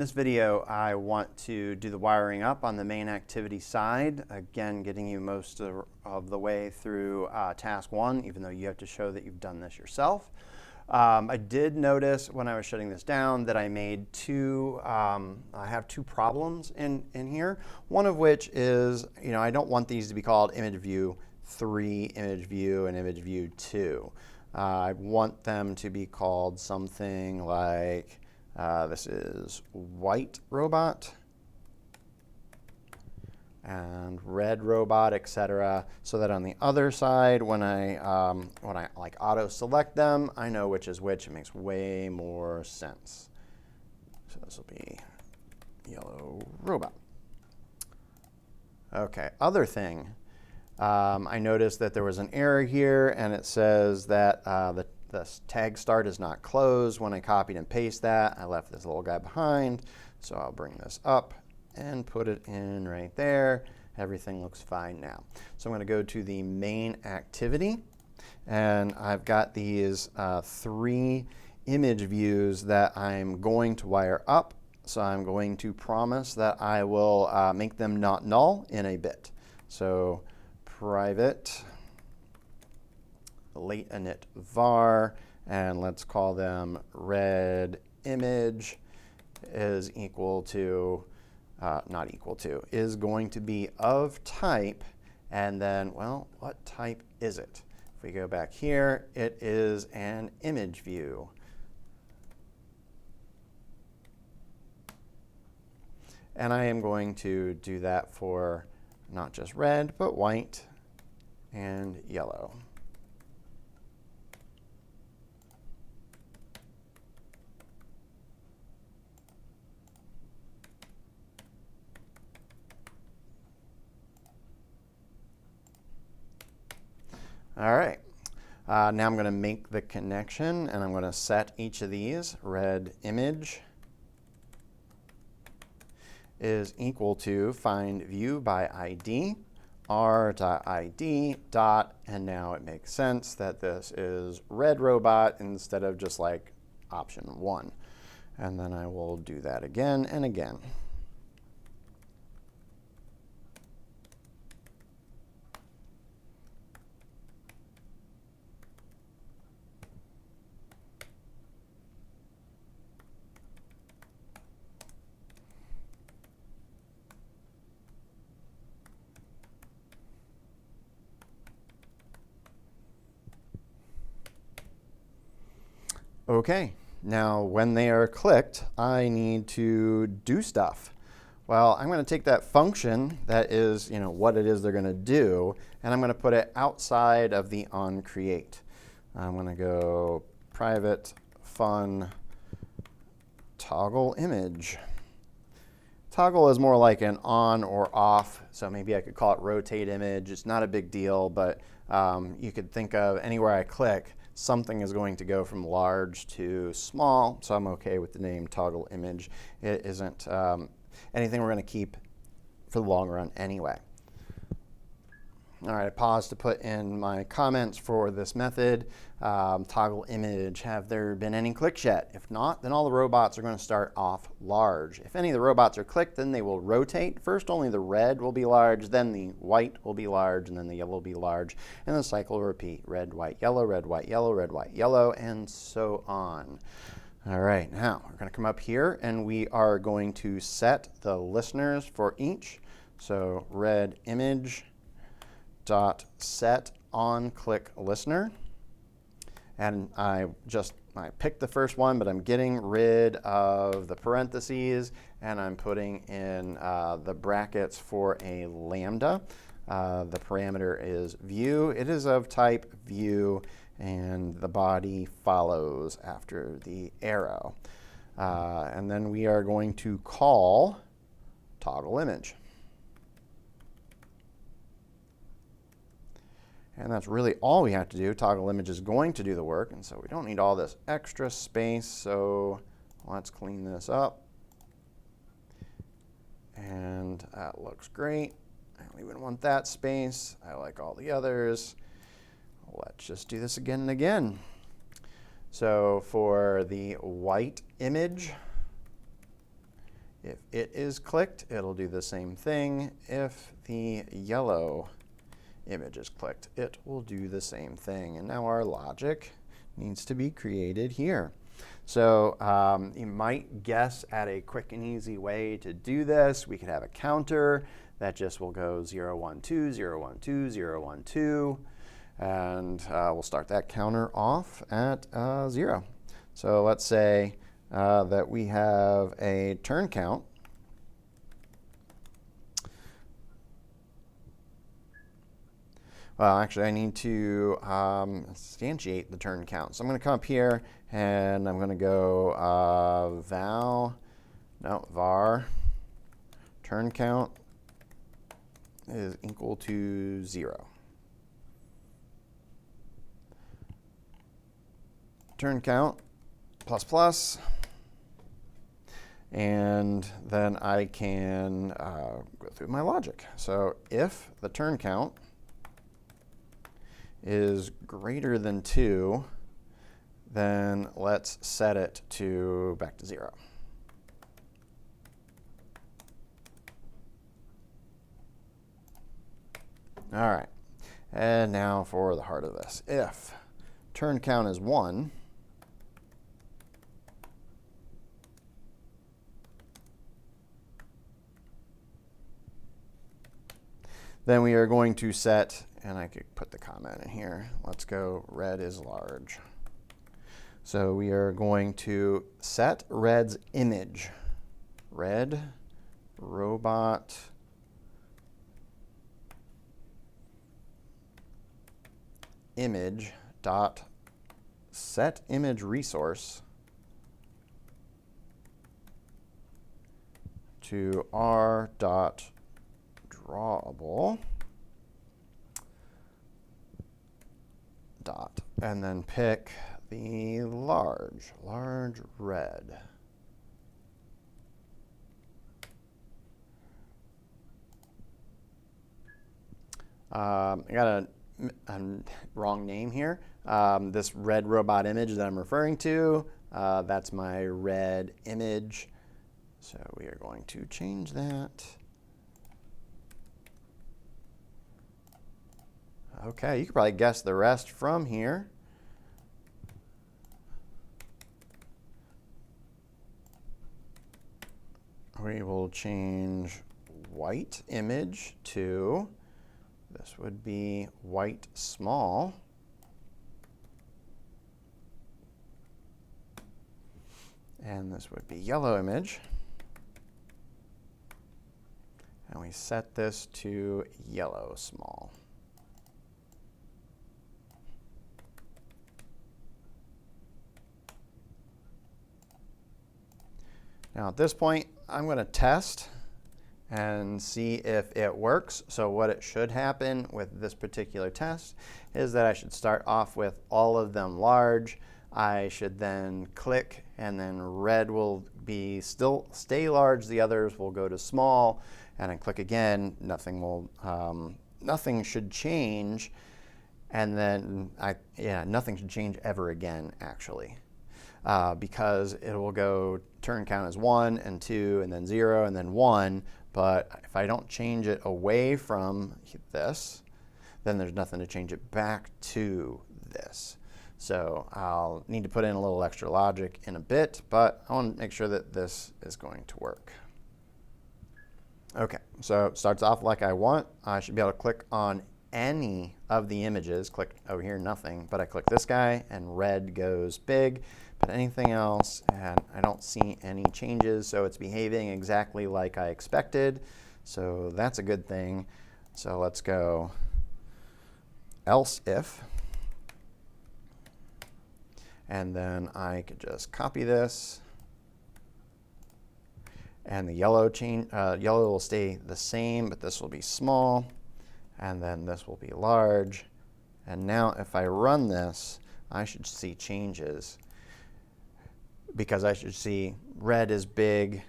In this video, I want to do the wiring up on the main activity side, again getting you most of the way through task one, even though you have to show that you've done this yourself. I did notice when I was shutting this down that I made I have two problems in here. One of which is, I don't want these to be called image view 3, image view, and image view 2. I want them to be called something like this is white robot and red robot, etc. So that on the other side, when I like auto select them, I know which is which. It makes way more sense. So this will be yellow robot. Okay, other thing. I noticed that there was an error here, and it says that the tag start is not closed. When I copied and pasted that, I left this little guy behind. So I'll bring this up and put it in right there. Everything looks fine now. So I'm going to go to the main activity, and I've got these 3 image views that I'm going to wire up. So I'm going to promise that I will make them not null in a bit. So private late init var, and let's call them red image is equal to, not equal to, is going to be of type, and then, well, what type is it? If we go back here, it is an image view. And I am going to do that for not just red, but white and yellow. All right, now I'm going to make the connection, and I'm going to set each of these. Red image is equal to find view by ID, r.id dot, and now it makes sense that this is red robot instead of just like option 1. And then I will do that again and again. Okay, now when they are clicked, I need to do stuff. Well, I'm going to take that function that is, what it is they're going to do, and I'm going to put it outside of the onCreate. I'm going to go private fun toggle image. Toggle is more like an on or off, so maybe I could call it rotate image. It's not a big deal, but you could think of anywhere I click, something is going to go from large to small, so I'm OK with the name toggle image. It isn't anything we're going to keep for the long run anyway. All right, I paused to put in my comments for this method. Toggle image, have there been any clicks yet? If not, then all the robots are going to start off large. If any of the robots are clicked, then they will rotate. First, only the red will be large, then the white will be large, and then the yellow will be large. And the cycle will repeat, red, white, yellow, red, white, yellow, red, white, yellow, and so on. All right, now we're going to come up here, and we are going to set the listeners for each. So red image dot set on click listener, and I picked the first one, but I'm getting rid of the parentheses, and I'm putting in the brackets for a lambda. The parameter is view. It is of type view, and the body follows after the arrow. And then we are going to call toggle image. And that's really all we have to do. Toggle image is going to do the work, and so we don't need all this extra space. So let's clean this up. And that looks great. I don't even want that space. I like all the others. Let's just do this again and again. So for the white image, If it is clicked, it'll do the same thing. If the yellow image is clicked, it will do the same thing. And now our logic needs to be created here. So you might guess at a quick and easy way to do this. We could have a counter that just will go 0, 1, 2, 0, 1, 2, 0, 1, 2. And we'll start that counter off at 0. So let's say that we have a turn count. Well, actually, I need to instantiate the turn count. So I'm going to come up here, and I'm going to go var turn count is equal to 0. Turn count plus plus. And then I can go through my logic. So if the turn count is greater than 2, then let's set it to back to 0. All right. And now for the heart of this. If turn count is 1, then we are going to set, and I could put the comment in here. Let's go red is large. So we are going to set red's image. Red robot image dot set image resource to r dot drawable dot, and then pick the large red. I got a wrong name here. This red robot image that I'm referring to, that's my red image. So we are going to change that. Okay, you could probably guess the rest from here. We will change white image to, this would be white small. And this would be yellow image. And we set this to yellow small. Now at this point, I'm going to test and see if it works. So what it should happen with this particular test is that I should start off with all of them large. I should then click, and then red will be still stay large. The others will go to small, and I click again. Nothing should change, and then nothing should change ever again actually. Because it will go turn count as 1 and 2 and then 0 and then 1, but if I don't change it away from this, then there's nothing to change it back to this. So I'll need to put in a little extra logic in a bit, but I want to make sure that this is going to work. Okay, so it starts off like I want. I should be able to click on any of the images. Click over here, nothing, but I click this guy and red goes big. But anything else, and I don't see any changes, so it's behaving exactly like I expected. So that's a good thing. So let's go else if. And then I could just copy this. And the yellow will stay the same, but this will be small. And then this will be large. And now if I run this, I should see changes. Because I should see red is big,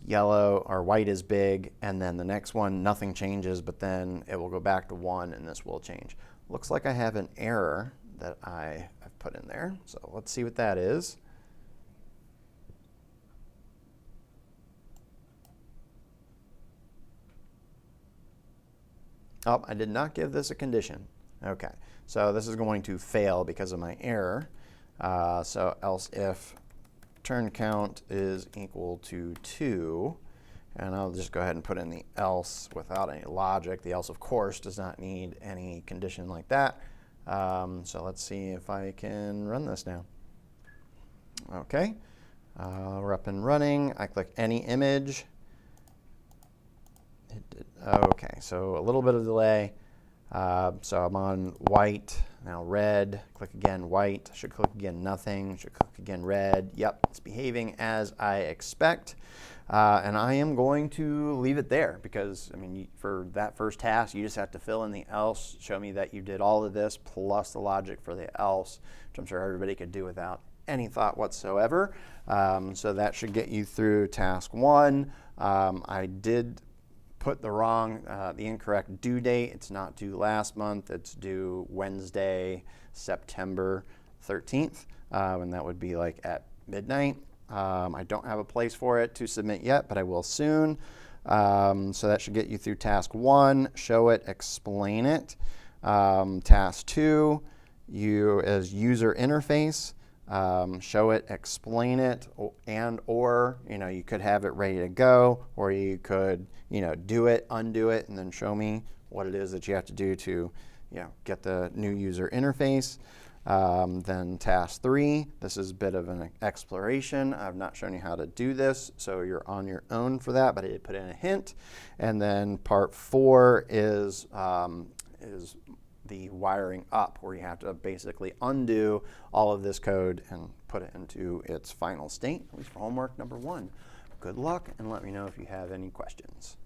yellow or white is big, and then the next one, nothing changes, but then it will go back to 1 and this will change. Looks like I have an error that I have put in there. So let's see what that is. Oh, I did not give this a condition. Okay, so this is going to fail because of my error. So else if turn count is equal to 2, and I'll just go ahead and put in the else without any logic. The else, of course, does not need any condition like that. So let's see if I can run this now. Okay, we're up and running. I click any image. Okay, so a little bit of delay. So I'm on white, now red, click again white, should click again nothing, should click again red. Yep, it's behaving as I expect. And I am going to leave it there because, I mean, for that first task, you just have to fill in the else, show me that you did all of this plus the logic for the else, which I'm sure everybody could do without any thought whatsoever. So that should get you through task 1. I did put the incorrect due date. It's not due last month. It's due Wednesday, September 13th, and that would be like at midnight. I don't have a place for it to submit yet, but I will soon. So that should get you through task 1, show it, explain it. Task 2, you as user interface, show it, explain it, or you could have it ready to go, or you could do it, undo it, and then show me what it is that you have to do to get the new user interface. Then task 3, this is a bit of an exploration. I've not shown you how to do this, so you're on your own for that, but I did put in a hint. And then part 4 is the wiring up, where you have to basically undo all of this code and put it into its final state, at least for homework number 1. Good luck, and let me know if you have any questions.